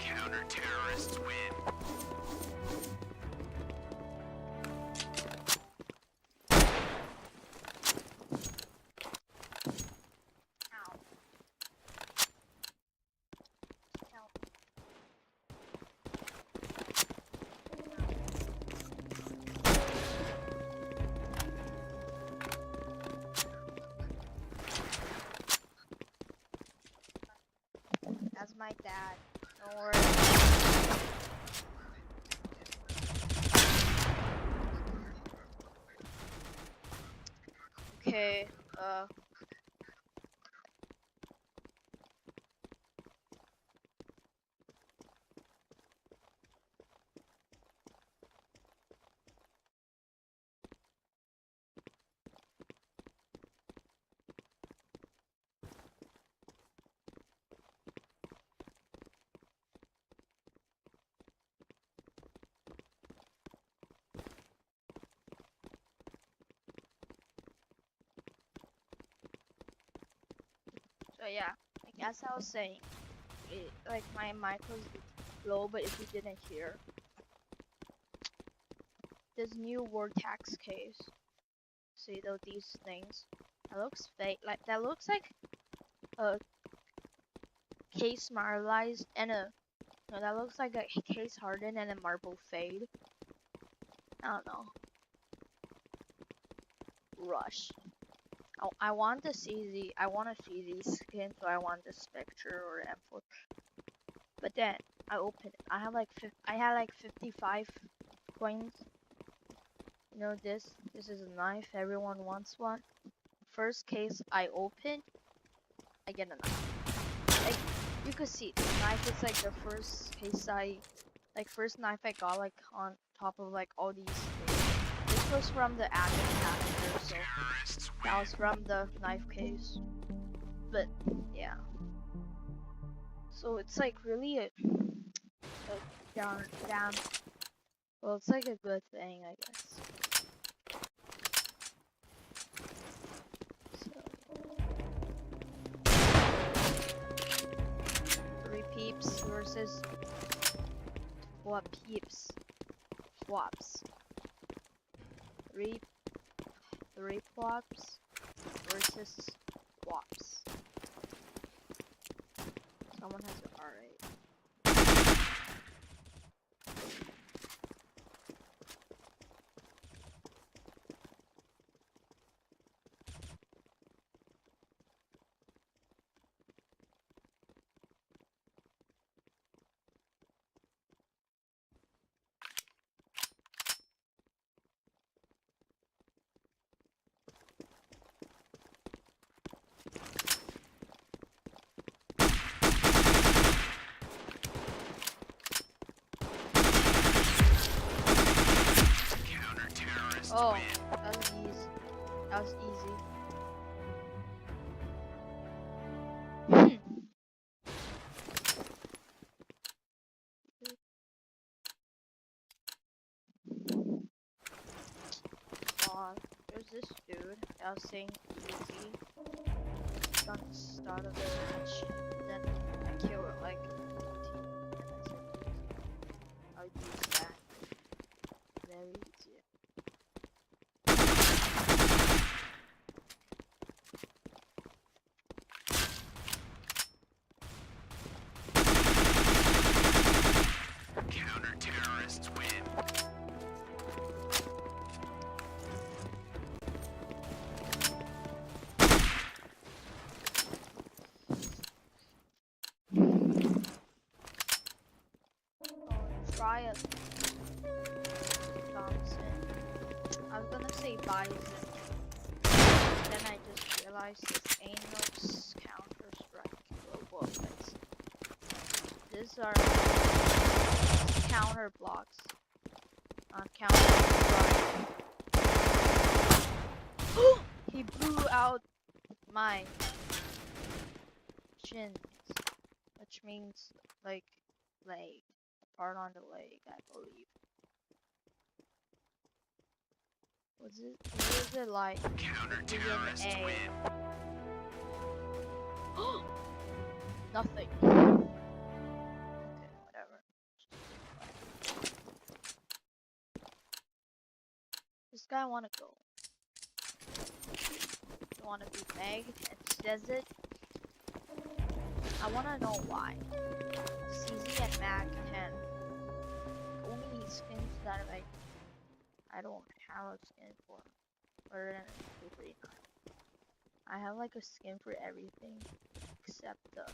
Counter-terrorists win. That's my dad. Don't worry. Okay, so yeah, like as I was saying, like my mic was low, but if you didn't hear, this new Vortex case. See though these things, that looks fake. Like that looks like a case marblized and a no, that looks like a case hardened and a marble fade. I don't know. Rush. Oh, I want to see these skins, so I want the Spectre or M4. But then I opened it. I had like 55 coins. You know this is a knife. Everyone wants one. First case I open, I get a knife. Like you could see, the knife is like the first knife I got like on top of like all these things. This was from the admin passenger, so that was from the knife case. But yeah, so it's like really a damn. Well, it's like a good thing, I guess. So, 3 peeps versus what peeps? Flops. 3 flops versus flops. Someone has an R8. Oh, that was easy. That was easy. There's this dude that was saying easy on the start of the match. Then I killed him like 14 and I said easy. I'll use that. Very easy. Counter-terrorists win. Try it. Thompson. I was gonna say Bison. Then I just realized this ain't no Counter-Strike global offensive. These are counter blocks. Counter-Strike. He blew out my shins, which means like leg, part on the leg, I believe. Was it like Counter-terrorists DNA? win. Nothing. Okay, whatever. guy wanna go? You wanna be Meg and says it? I wanna know why. CZ and Mac can only skins that like I don't have a skin for. Other than 239. I have like a skin for everything except the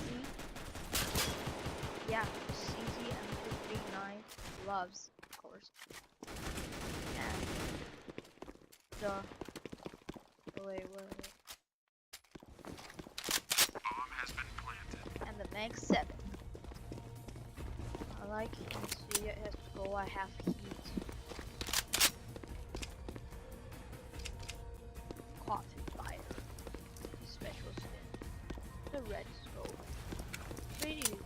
CZ. Yeah, CZ M239 gloves, of course. And wait. Bomb has been planted. And the Mag 7. I like him, see it has to go, I have heat. Caught fire. Special skin. The red scope. Pretty.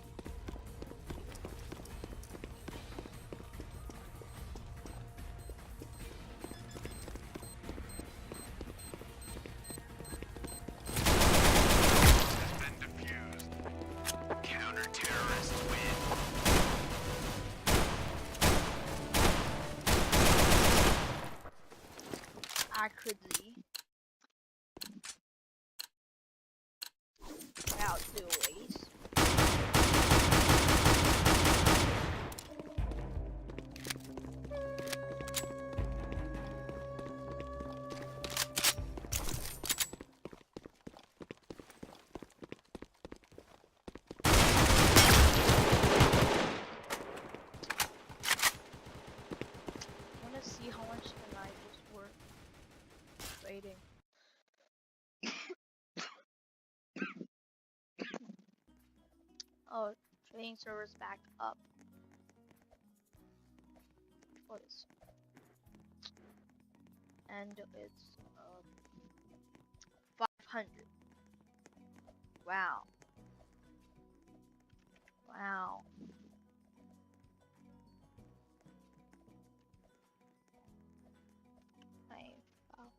Has been defused. Counter-terrorists win. Accurately. Without delays. I wanna see how much the knife is worth trading. Oh, trading servers backed up. What is? And it's 500. Wow. Wow. Wow.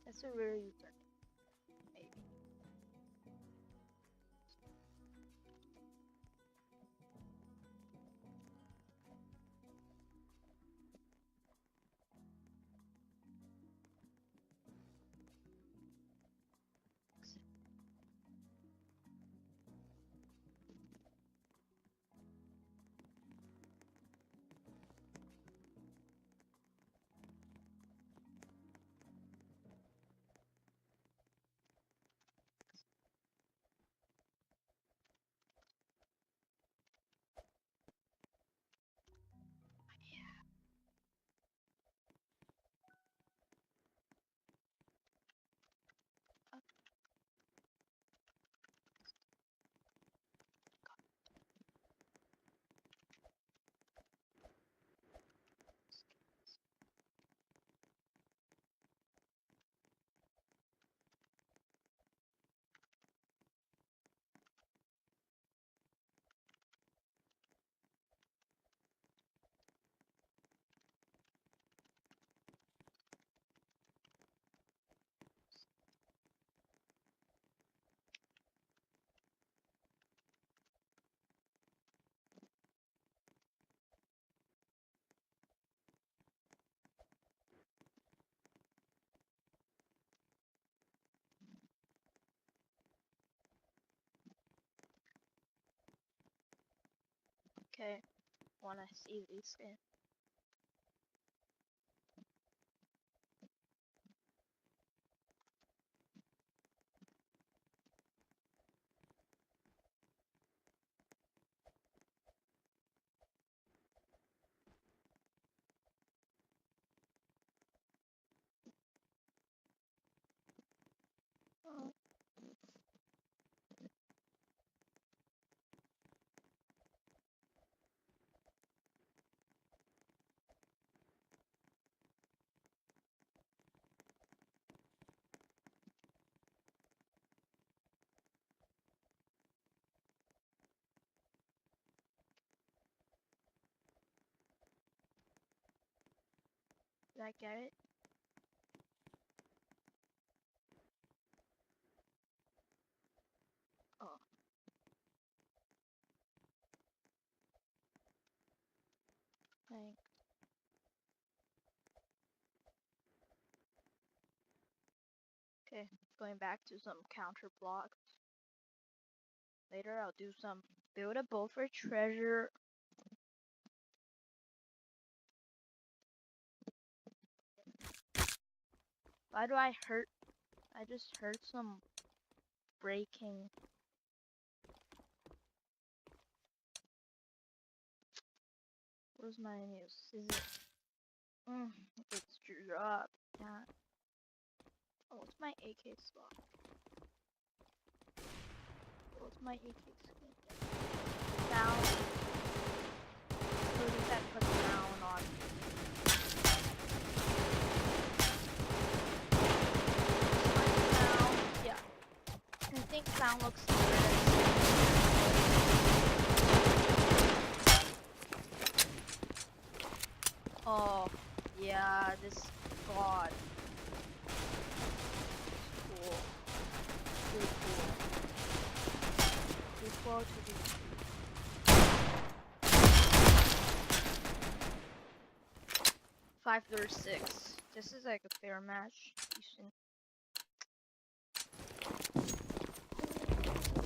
That's a rare user, maybe. Okay. Wanna see these skins? Oh. I get it? Oh. Thanks. Okay, going back to some counter blocks. Later I'll do some build a boat for treasure. Why do I hurt? I just heard some breaking. Where's my new scissors? It's dropped. Yeah. Oh, what's my AK slot? What's my AK skin? Down. Who did that put down on? Sound. Yeah. I think sound looks good. Oh, yeah, this god. Cool. Really cool. Equal to the 5-6. This is like a fair match. Decent.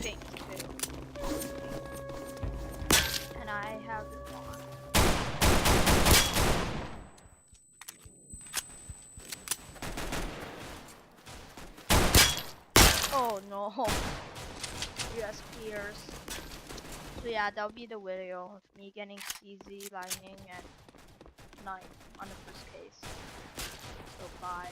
Pink too. And I have it on. Oh no. US peers. So yeah, that'll be the video of me getting CZ, lightning, and knife on the first case. So bye.